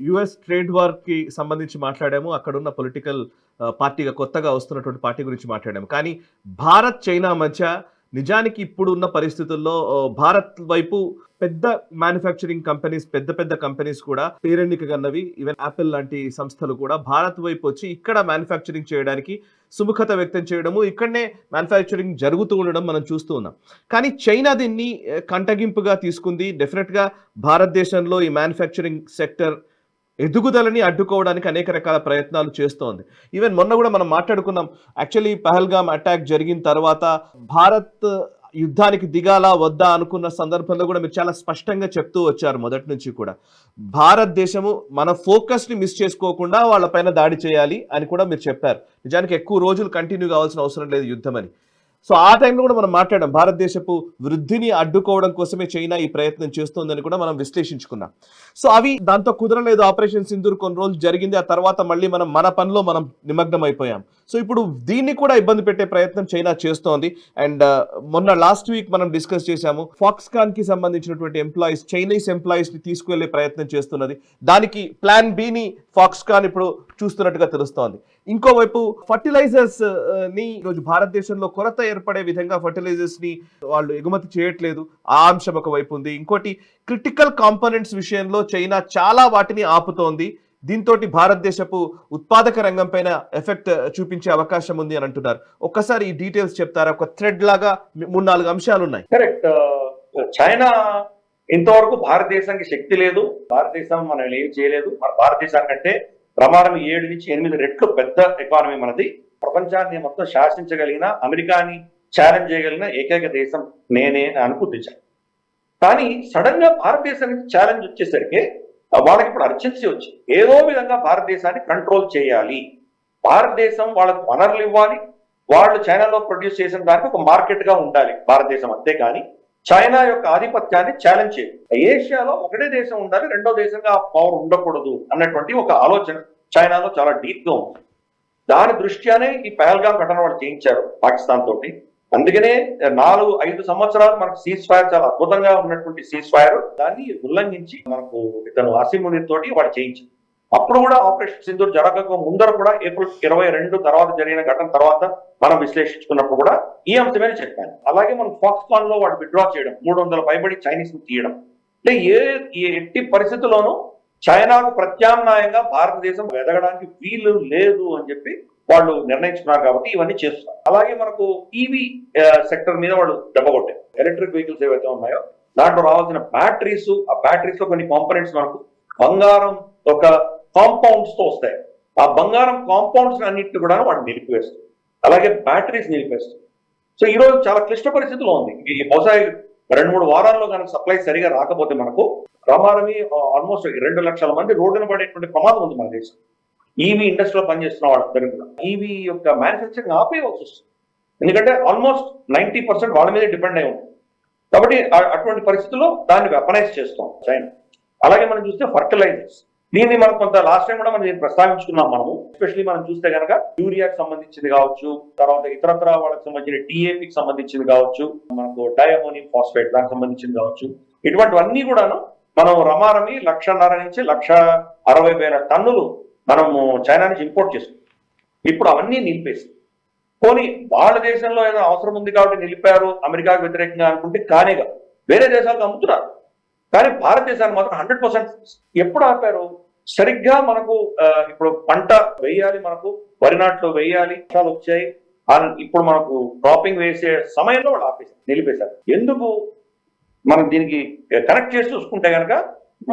US trade war కి సంబంధించి మాట్లాడాము. అక్కడున్న పొలిటికల్ పార్టీగా కొత్తగా వస్తున్నటువంటి పార్టీ గురించి మాట్లాడాము. కానీ భారత్, చైనా మధ్య నిజానికి ఇప్పుడున్న పరిస్థితుల్లో భారత్ వైపు పెద్ద మ్యానుఫ్యాక్చరింగ్ కంపెనీస్, పెద్ద పెద్ద కంపెనీస్ కూడా పేరెన్నికగన్నవి, ఈవెన్ యాపిల్ లాంటి సంస్థలు కూడా భారత్ వైపు వచ్చి ఇక్కడ మ్యానుఫ్యాక్చరింగ్ చేయడానికి సుముఖత వ్యక్తం చేయడము, ఇక్కడనే మ్యానుఫ్యాక్చరింగ్ జరుగుతూ ఉండడం మనం చూస్తూ ఉన్నాం. కానీ చైనా దీన్ని కంటగింపుగా తీసుకుంది. డెఫినెట్గా భారతదేశంలో ఈ మ్యానుఫ్యాక్చరింగ్ సెక్టర్ ఎదుగుదలని అడ్డుకోవడానికి అనేక రకాల ప్రయత్నాలు చేస్తోంది. ఈవెన్ మొన్న కూడా మనం మాట్లాడుకున్నాం. యాక్చువల్లీ పహల్గామ్ అటాక్ జరిగిన తర్వాత భారత్ యుద్ధానికి దిగాలా వద్దా అనుకున్న సందర్భంలో కూడా మీరు చాలా స్పష్టంగా చెప్తూ వచ్చారు మొదటి నుంచి కూడా. భారతదేశము మన ఫోకస్ని మిస్ చేసుకోకుండా వాళ్ళపైన దాడి చేయాలి అని కూడా మీరు చెప్పారు. నిజానికి ఎక్కువ రోజులు కంటిన్యూ కావాల్సిన అవసరం లేదు యుద్ధం అని. సో ఆ టైంలో కూడా మనం మాట్లాడాం, భారతదేశపు వృద్ధిని అడ్డుకోవడం కోసమే చైనా ఈ ప్రయత్నం చేస్తోందని కూడా మనం విశ్లేషించుకున్నాం. సో అవి దాంతో కుదరలేదు. ఆపరేషన్ సింధూర్ కొన్ని రోజులు జరిగింది. ఆ తర్వాత మళ్ళీ మన పనిలో మనం నిమగ్నం అయిపోయాం. సో ఇప్పుడు దీన్ని కూడా ఇబ్బంది పెట్టే ప్రయత్నం చైనా చేస్తోంది. అండ్ మొన్న లాస్ట్ వీక్ మనం డిస్కస్ చేశాము, ఫాక్స్కాన్ కి సంబంధించినటువంటి ఎంప్లాయీస్, చైనీస్ ఎంప్లాయీస్ ని తీసుకువెళ్లే ప్రయత్నం చేస్తున్నది. దానికి ప్లాన్ బిని ఫాక్స్కాన్ ఇప్పుడు చూస్తున్నట్టుగా తెలుస్తోంది. ఇంకోవైపు ఫర్టిలైజర్స్ ని ఈరోజు భారతదేశంలో కొరత ఏర్పడే విధంగా ఫర్టిలైజర్స్ ని వాళ్ళు ఎగుమతి చేయట్లేదు. ఆ అంశం ఒకవైపు ఉంది. ఇంకోటి క్రిటికల్ కాంపోనెంట్స్ విషయంలో చైనా చాలా వాటిని ఆపుతోంది. దీంతో భారతదేశపు ఉత్పాదక రంగం పైన ఎఫెక్ట్ చూపించే అవకాశం ఉంది అని అంటున్నారు. ఒక్కసారి ఈ డీటెయిల్స్ చెప్తారా? ఒక థ్రెడ్ లాగా 3-4 అంశాలు ఉన్నాయి. కరెక్ట్. చైనా ఇంతవరకు భారతదేశానికి శక్తి లేదు, భారతదేశం మనం ఏం చేయలేదు, మన భారతదేశానికంటే ప్రమాణం 7 నుంచి 8 రెట్లు పెద్ద ఎకానమీ మనది. ప్రపంచాన్ని మొత్తం శాసించగలిగిన, అమెరికాని ఛాలెంజ్ చేయగలిగిన ఏకైక దేశం నేనే అనుకుంటున్నాను. కానీ సడన్ గా భారతదేశానికి ఛాలెంజ్ వచ్చేసరికి వాళ్ళకి ఇప్పుడు అర్జెన్సీ వచ్చి ఏదో విధంగా భారతదేశాన్ని కంట్రోల్ చేయాలి, భారతదేశం వాళ్ళకు వనరులు ఇవ్వాలి, వాళ్ళు చైనాలో ప్రొడ్యూస్ చేసిన దానికి ఒక మార్కెట్ గా ఉండాలి భారతదేశం. అంతేకాని చైనా యొక్క ఆధిపత్యాన్ని ఛాలెంజ్ చేయాలి. ఏషియాలో ఒకటే దేశం ఉండాలి, రెండో దేశంగా పవర్ ఉండకూడదు అన్నటువంటి ఒక ఆలోచన చైనాలో చాలా డీప్ గా ఉంది. దాని దృష్ట్యానే ఈ పహల్గామ్ ఘటన వాళ్ళు చేయించారు పాకిస్తాన్ తోటి. అందుకనే 4-5 సంవత్సరాలు మనకు సీజ్ ఫైర్, చాలా అద్భుతంగా ఉన్నటువంటి సీజ్ ఫైర్, దాన్ని ఉల్లంఘించి మనకు ఇతను అసీమునీర్ తోటి వాడు చేయించారు. అప్పుడు కూడా ఆపరేషన్ సింధూర్ జరగక ముందర కూడా ఏప్రిల్ 22 తర్వాత జరిగిన ఘటన తర్వాత మనం విశ్లేషించుకున్నప్పుడు కూడా ఈ అంశమే చెప్పాను. అలాగే మనం ఫాక్స్కాన్ లో వాడు విత్డ్రా చేయడం, 300 పైబడి చైనీస్ ను తీయడం, అంటే ఎట్టి పరిస్థితుల్లోనూ చైనాకు ప్రత్యామ్నాయంగా భారతదేశం ఎదగడానికి వీలు లేదు అని చెప్పి వాళ్ళు నిర్ణయించుకున్నారు. కాబట్టి ఇవన్నీ చేస్తున్నారు. అలాగే మనకు ఈవీ సెక్టర్ మీద వాళ్ళు దెబ్బ కొట్టారు. ఎలక్ట్రిక్ వెహికల్స్ ఏవైతే ఉన్నాయో దాంట్లో రావాల్సిన బ్యాటరీస్, ఆ బ్యాటరీస్ లో కొన్ని కాంపోనెంట్స్ మనకు బంగారం ఒక కాంపౌండ్స్ తో వస్తాయి. ఆ బంగారం కాంపౌండ్స్ అన్నింటిని కూడా వాడు నిలిపివేస్తారు. అలాగే బ్యాటరీస్ నిలిపేస్తారు. సో ఈ రోజు చాలా క్లిష్ట పరిస్థితిలో ఉంది. ఈ బహుశా 2-3 వారాల్లో కనుక సప్లై సరిగా రాకపోతే మనకు ప్రమాదమే ఆల్మోస్ట్ 2 లక్షల మంది రోడ్డున పడేటువంటి ప్రమాదం ఉంది మన దేశం. ఈవీ ఇండస్ట్రీలో పనిచేస్తున్న వాళ్ళందరూ కూడా ఈవీ యొక్క మ్యానుఫ్యాక్చరింగ్ ఆపేయవలసి వస్తుంది. ఎందుకంటే ఆల్మోస్ట్ 90% వాళ్ళ మీద డిపెండ్ అయి ఉంటుంది. కాబట్టి అటువంటి పరిస్థితుల్లో దాన్ని వెపనైజ్ చేస్తాం చైనా. అలాగే మనం చూస్తే ఫర్టిలైజర్స్, దీన్ని మనం కొంత లాస్ట్ టైం కూడా మనం ప్రస్తావించుకున్నాం. మనము ఎస్పెషల్లీ మనం చూస్తే కనుక యూరియాకి సంబంధించింది కావచ్చు, తర్వాత ఇతరత్ర వాళ్ళకి సంబంధించిన టీఏపీకి సంబంధించింది కావచ్చు, మనకు డైఅమోనియం ఫాస్ఫేట్ దానికి సంబంధించింది కావచ్చు, ఇటువంటివన్నీ కూడాను మనం రమారమి 1,50,000 నుంచి 1,60,000 టన్నులు మనము చైనా నుంచి ఇంపోర్ట్ చేస్తాం. ఇప్పుడు అవన్నీ నిలిపేసి పోనీ వాళ్ళ దేశంలో ఏదో అవసరం ఉంది కాబట్టి నిలిపారు అమెరికాకు వ్యతిరేకంగా అనుకుంటే కానేగా వేరే దేశాలకు అమ్ముతున్నారు. కానీ భారతదేశాన్ని మాత్రం 100% ఎప్పుడు ఆపారు? సరిగ్గా మనకు ఇప్పుడు పంట వేయాలి, మనకు వరి నాట్లు వేయాలి, వర్షాలు వచ్చాయి, ఇప్పుడు మనకు క్రాపింగ్ వేసే సమయంలో వాళ్ళు ఆపేశారు, నిలిపేశారు. ఎందుకు? మనం దీనికి కనెక్ట్ చేసి చూసుకుంటే కనుక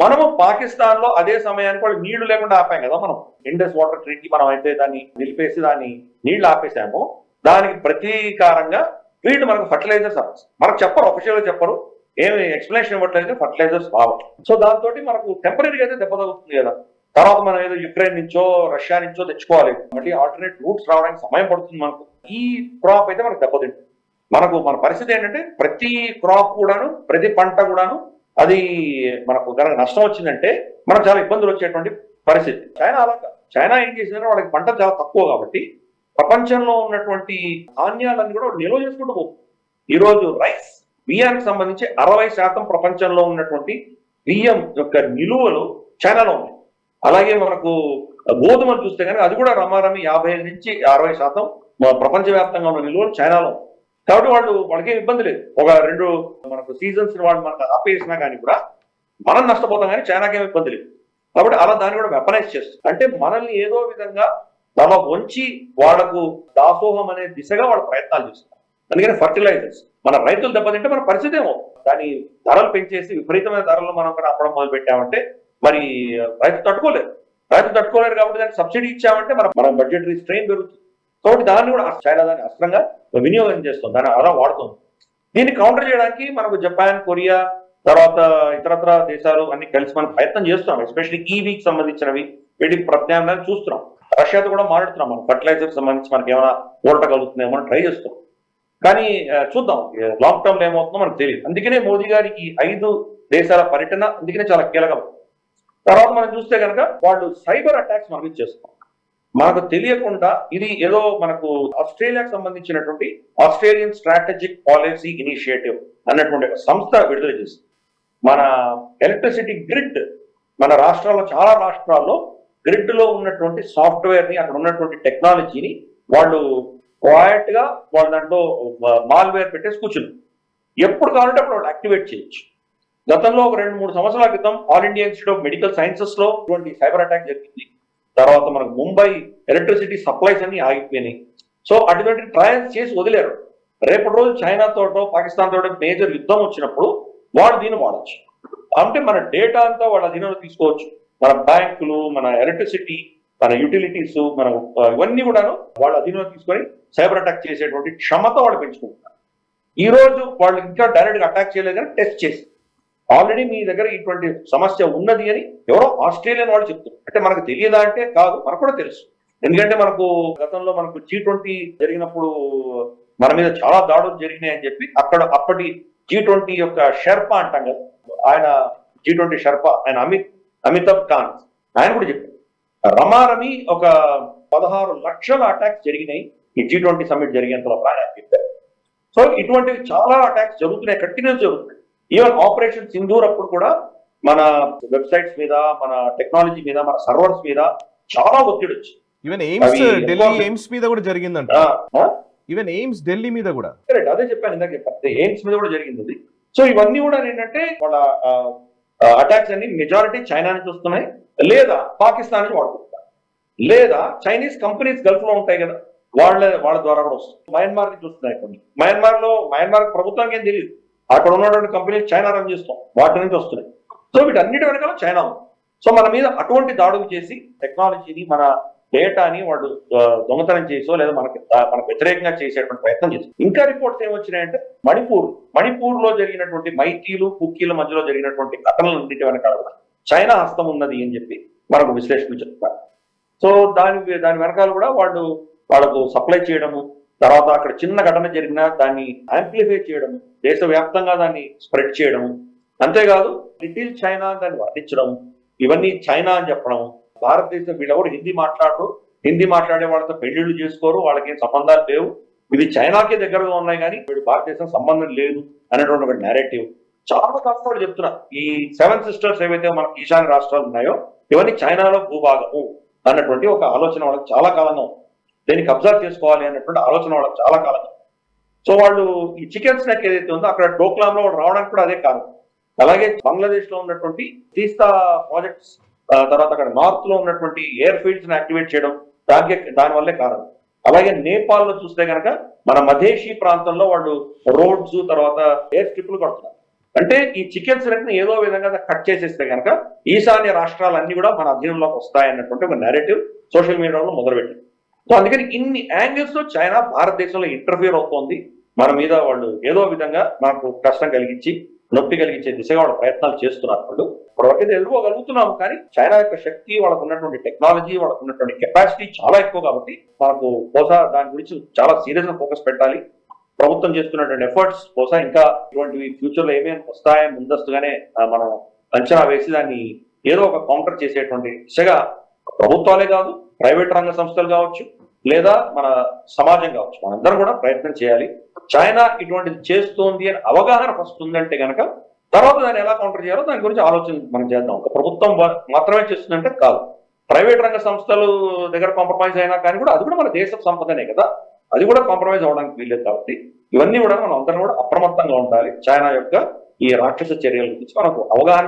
మనము పాకిస్తాన్ లో అదే సమయానికి వాళ్ళు నీళ్లు లేకుండా ఆపాం కదా. మనం ఇండస్ వాటర్ ట్రీటీ మనం అయితే దాన్ని నిలిపేసి దాన్ని నీళ్లు ఆపేసాము. దానికి ప్రతీకారంగా వీళ్ళు మనకు ఫర్టిలైజర్స్ మనకు చెప్పరు, అఫీషియల్ గా చెప్పరు, ఏమి ఎక్స్ప్లెనేషన్ ఇవ్వట్లేదు, ఫర్టిలైజర్స్ రావట్లేదు. సో దాంతో మనకు టెంపరీగా అయితే దెబ్బ తగ్గుతుంది కదా. తర్వాత మనం ఏదో యుక్రెయిన్ నుంచో రష్యా నుంచో తెచ్చుకోవాలి, మళ్ళీ ఆల్టర్నేట్ రూట్స్ రావడానికి సమయం పడుతుంది. మనకు ఈ క్రాప్ అయితే మనకు దెబ్బతింటుంది. మన పరిస్థితి ఏంటంటే ప్రతి క్రాప్ కూడాను, ప్రతి పంట కూడాను అది మనకు కనుక నష్టం వచ్చిందంటే మనకు చాలా ఇబ్బందులు వచ్చేటువంటి పరిస్థితి. చైనా అలాగా, చైనా ఏం చేసిందంటే వాళ్ళకి పంట చాలా తక్కువ కాబట్టి ప్రపంచంలో ఉన్నటువంటి ధాన్యాలన్నీ కూడా నిల్వ చేసుకుంటూ పోతుంది. ఈరోజు రైస్, బియ్యానికి సంబంధించి 60% ప్రపంచంలో ఉన్నటువంటి బియ్యం యొక్క నిలువలు చైనాలో ఉన్నాయి. అలాగే మనకు గోధుమలు చూస్తే కనుక అది కూడా రమారమి 55 నుంచి 60% ప్రపంచవ్యాప్తంగా ఉన్న నిల్వలు చైనాలో. కాబట్టి వాళ్ళకేం ఇబ్బంది లేదు. ఒక 2 మనకు సీజన్స్ వాళ్ళు మనకు ఆపేసినా కానీ కూడా మనం నష్టపోతాం, కానీ చైనాకేం ఇబ్బంది లేదు. కాబట్టి అలా దాన్ని కూడా వెపనైజ్ చేస్తుంది. అంటే మనల్ని ఏదో విధంగా తమ వంచి వాళ్లకు దాసోహం అనే దిశగా వాళ్ళు ప్రయత్నాలు చేస్తున్నారు. అందుకని ఫర్టిలైజర్స్ మన రైతులు దెబ్బతింటే మన పరిస్థితి ఏమో, దాని ధరలు పెంచేసి విపరీతమైన ధరలు మనం కూడా అప్పడం మొదలు పెట్టామంటే మరి రైతు తట్టుకోలేరు కాబట్టి దానికి సబ్సిడీ ఇచ్చామంటే మన బడ్జెటరీ స్ట్రెయిన్ పెరుగుతుంది. కాబట్టి దాన్ని కూడా చైనా దాన్ని అస్త్రంగా వినియోగం చేస్తుంది, దాన్ని అలా వాడుతుంది. దీన్ని కౌంటర్ చేయడానికి మనకు జపాన్, కొరియా, తర్వాత ఇతరత్ర దేశాలు అన్ని కలిసి మనం ప్రయత్నం చేస్తున్నాం. ఎస్పెషల్లీ ఈవీకి సంబంధించినవి వీటికి ప్రత్యామ్నాయాలు చూస్తున్నాం. రష్యాతో కూడా మాట్లాడుతున్నాం, మనం ఫర్టిలైజర్ సంబంధించి మనకి ఏమైనా ఊరట కలుగుతుందేమో అని ట్రై చేస్తున్నాం. కానీ చూద్దాం లాంగ్ టర్మ్ లో ఏమవుతుందో మనకు తెలియదు. అందుకనే మోదీ గారికి 5 దేశాల పర్యటన అందుకనే చాలా కీలకం. తర్వాత మనం చూస్తే కనుక వాళ్ళు సైబర్ అటాక్స్ మనకి చేస్తాం, మనకు తెలియకుండా. ఇది ఏదో మనకు ఆస్ట్రేలియాకు సంబంధించినటువంటి ఆస్ట్రేలియన్ స్ట్రాటజిక్ పాలసీ ఇనిషియేటివ్ అన్నటువంటి ఒక సంస్థ విడుదల చేసింది. మన ఎలక్ట్రిసిటీ గ్రిడ్, మన రాష్ట్రాల్లో చాలా రాష్ట్రాల్లో గ్రిడ్ లో ఉన్నటువంటి సాఫ్ట్వేర్ ని, అక్కడ ఉన్నటువంటి టెక్నాలజీని వాళ్ళు క్వైట్ గా వాళ్ళ దాంట్లో మాల్వేర్ పెట్టేసి కూర్చున్నారు. ఎప్పుడు కావాలంటే అప్పుడు వాళ్ళు యాక్టివేట్ చేయొచ్చు. గతంలో ఒక 2-3 సంవత్సరాల క్రితం all India institute of medical sciences లో ఇటువంటి సైబర్ అటాక్ జరిగింది. తర్వాత మనకు ముంబై ఎలక్ట్రిసిటీ సప్లైస్ అన్ని ఆగిపోయినాయి. సో అటువంటి ట్రయల్స్ చేసి వదిలేరు. రేపటి రోజు చైనా తోటో పాకిస్తాన్ తోటో మేజర్ యుద్ధం వచ్చినప్పుడు వాళ్ళు దీన్ని వాడచ్చు. అంటే మన డేటా అంతా వాళ్ళ అధీనంలో తీసుకోవచ్చు. మన బ్యాంకులు, మన ఎలక్ట్రిసిటీ, మన యూటిలిటీస్, మన ఇవన్నీ కూడాను వాళ్ళ అధీనంలో తీసుకొని సైబర్ అటాక్ చేసేటువంటి క్షమత వాళ్ళు పెంచుకుంటున్నారు. ఈ రోజు వాళ్ళు ఇంకా డైరెక్ట్ గా అటాక్ చేయలేదు కానీ టెస్ట్ చేసి ఆల్రెడీ మీ దగ్గర ఇటువంటి సమస్య ఉన్నది అని ఎవరో ఆస్ట్రేలియన్ వాళ్ళు చెప్తున్నారు. అంటే మనకు తెలియదా అంటే కాదు, మనకు కూడా తెలుసు. ఎందుకంటే మనకు గతంలో మనకు G20 జరిగినప్పుడు మన మీద చాలా దాడులు జరిగినాయి అని చెప్పి అప్పటి G20 యొక్క షెర్పా అంటాం కదా, ఆయన G20 షెర్పా ఆయన అమితాబ్ కాంత్ ఆయన కూడా చెప్పారు. రమారమి ఒక 16 లక్షల అటాక్స్ జరిగినాయి ఈ G20 సమ్మిట్ జరిగేంత లోపల ఆయన చెప్పారు. సో ఇటువంటివి చాలా అటాక్స్ జరుగుతున్నాయి, కంటిన్యూస్ జరుగుతున్నాయి. ఈవెన్ ఆపరేషన్ సింధూర్ అప్పుడు కూడా మన వెబ్సైట్స్ మీద, మన టెక్నాలజీ మీద, మన సర్వర్స్ మీద చాలా ఒత్తిడి వచ్చింది. ఈవెన్ ఎయిమ్స్ మీద కూడా జరిగిందంట. ఈవెన్ ఎయిమ్స్ ఢిల్లీ మీద కూడా, అదే చెప్పాను ఇందాక చెప్పాను, ఎయిమ్స్ మీద కూడా జరిగింది. సో ఇవన్నీ కూడా ఏంటంటే వాళ్ళ అటాక్స్ అన్ని మెజారిటీ చైనా నుంచి వస్తున్నాయి, లేదా పాకిస్తాన్ నుంచి వాడుకుంటారు, లేదా చైనీస్ కంపెనీస్ గల్ఫ్ లో ఉంటాయి కదా వాళ్ళ ద్వారా కూడా వస్తుంది. మయన్మార్ నుంచి వస్తున్నాయి కొన్ని. మయన్మార్ ప్రభుత్వానికి ఏం తెలియదు, అక్కడ ఉన్నటువంటి కంపెనీలు చైనా రన్ చేస్తాం, వాటి నుంచి వస్తున్నాయి. సో వీటన్నిటి వెనకాల చైనా ఉంది. సో మన మీద అటువంటి దాడులు చేసి టెక్నాలజీని, మన డేటాని వాళ్ళు దొంగతనం చేసో లేదా మనకు వ్యతిరేకంగా చేసేటువంటి ప్రయత్నం చేస్తారు. ఇంకా రిపోర్ట్స్ ఏమొచ్చినాయంటే మణిపూర్ లో జరిగినటువంటి మైతీలు, కుక్కీల మధ్యలో జరిగినటువంటి ఘటనలన్నిటి వెనకాల చైనా హస్తం ఉన్నది అని చెప్పి మనకు విశ్లేషకులు చెప్తారు. సో దాని వెనకాల కూడా వాళ్ళకు సప్లై చేయడము, తర్వాత అక్కడ చిన్న ఘటన జరిగినా దాన్ని యాంప్లిఫై చేయడము, దేశవ్యాప్తంగా దాన్ని స్ప్రెడ్ చేయడము, అంతేకాదు లిటిల్ చైనా దాన్ని వర్ణించడం, ఇవన్నీ చైనా అని చెప్పడం. భారతదేశం వీళ్ళెవరు హిందీ మాట్లాడే వాళ్ళతో పెళ్లిళ్ళు చేసుకోరు, వాళ్ళకి సంబంధాలు లేవు, ఇవి చైనాకే దగ్గరగా ఉన్నాయి కానీ వీడు భారతదేశం సంబంధం లేదు అనేటువంటి ఒక నేరేటివ్ చాలా కష్టాలు చెప్తున్నారు. ఈ 7 సిస్టర్స్ ఏవైతే మనకి ఈశాన్య రాష్ట్రాలు ఉన్నాయో ఇవన్నీ చైనాలో భూభాగము అన్నటువంటి ఒక ఆలోచన వాళ్ళకి చాలా కాలంగా ఉంది. దీన్ని అబ్జర్వ్ చేసుకోవాలి అన్నటువంటి ఆలోచన వాళ్ళకి చాలా కాలంగా. సో వాళ్ళు ఈ చికెన్ స్నాక్ ఏదైతే ఉందో అక్కడ డోక్లాంలో రావడానికి కూడా అదే కారణం. అలాగే బంగ్లాదేశ్ లో ఉన్నటువంటి తీస్తా ప్రాజెక్ట్స్, తర్వాత అక్కడ నార్త్ లో ఉన్నటువంటి ఎయిర్ ఫీల్డ్స్ ని యాక్టివేట్ చేయడం దాని వల్లే కారణం. అలాగే నేపాల్ లో చూస్తే కనుక మన మధేషి ప్రాంతంలో వాళ్ళు రోడ్స్, తర్వాత ఎయిర్ స్ట్రిప్లు కడుతున్నారు. అంటే ఈ చికెన్ స్నాక్ ని ఏదో విధంగా కట్ చేసేస్తే కనుక ఈశాన్య రాష్ట్రాలన్నీ కూడా మన అధీనంలోకి వస్తాయన్నటువంటి ఒక నేరేటివ్ సోషల్ మీడియాలో మొదలుపెట్టింది. సో అందుకని ఇన్ని యాంగిల్స్ లో చైనా భారతదేశంలో ఇంటర్ఫియర్ అవుతోంది. మన మీద వాళ్ళు ఏదో విధంగా మనకు కష్టం కలిగించి, నొప్పి కలిగించే దిశగా వాళ్ళ ప్రయత్నాలు చేస్తున్నారు. వాళ్ళు ఇప్పటివరకైతే ఎదుర్కోగలుగుతున్నాము, కానీ చైనా యొక్క శక్తి, వాళ్ళకు ఉన్నటువంటి టెక్నాలజీ, వాళ్ళకు ఉన్నటువంటి కెపాసిటీ చాలా ఎక్కువ కాబట్టి మనకు బహుశా దాని గురించి చాలా సీరియస్ గా ఫోకస్ పెట్టాలి. ప్రభుత్వం చేస్తున్నటువంటి ఎఫర్ట్స్ బహుశా ఇంకా ఇటువంటివి ఫ్యూచర్ లో ఏమేమి వస్తాయని ముందస్తుగానే మనం అంచనా వేసి దాన్ని ఏదో ఒక కౌంటర్ చేసేటువంటి దిశగా ప్రభుత్వాలే కాదు, ప్రైవేట్ రంగ సంస్థలు కావచ్చు, లేదా మన సమాజం కావచ్చు, మనందరం కూడా ప్రయత్నం చేయాలి. చైనా ఇటువంటిది చేస్తోంది అని అవగాహన ఫస్ట్ ఉందంటే కనుక తర్వాత దాన్ని ఎలా కౌంటర్ చేయాలో దాని గురించి ఆలోచన మనం చేద్దాం. ఒక ప్రభుత్వం మాత్రమే చేస్తుందంటే కాదు, ప్రైవేట్ రంగ సంస్థలు దగ్గర కాంప్రమైజ్ అయినా కానీ కూడా అది కూడా మన దేశ సంపదనే కదా, అది కూడా కాంప్రమైజ్ అవ్వడానికి వీల్లేదు. కాబట్టి ఇవన్నీ కూడా మనం అందరం కూడా అప్రమత్తంగా ఉండాలి. చైనా యొక్క ఈ రాక్షస చర్యల గురించి మనకు అవగాహన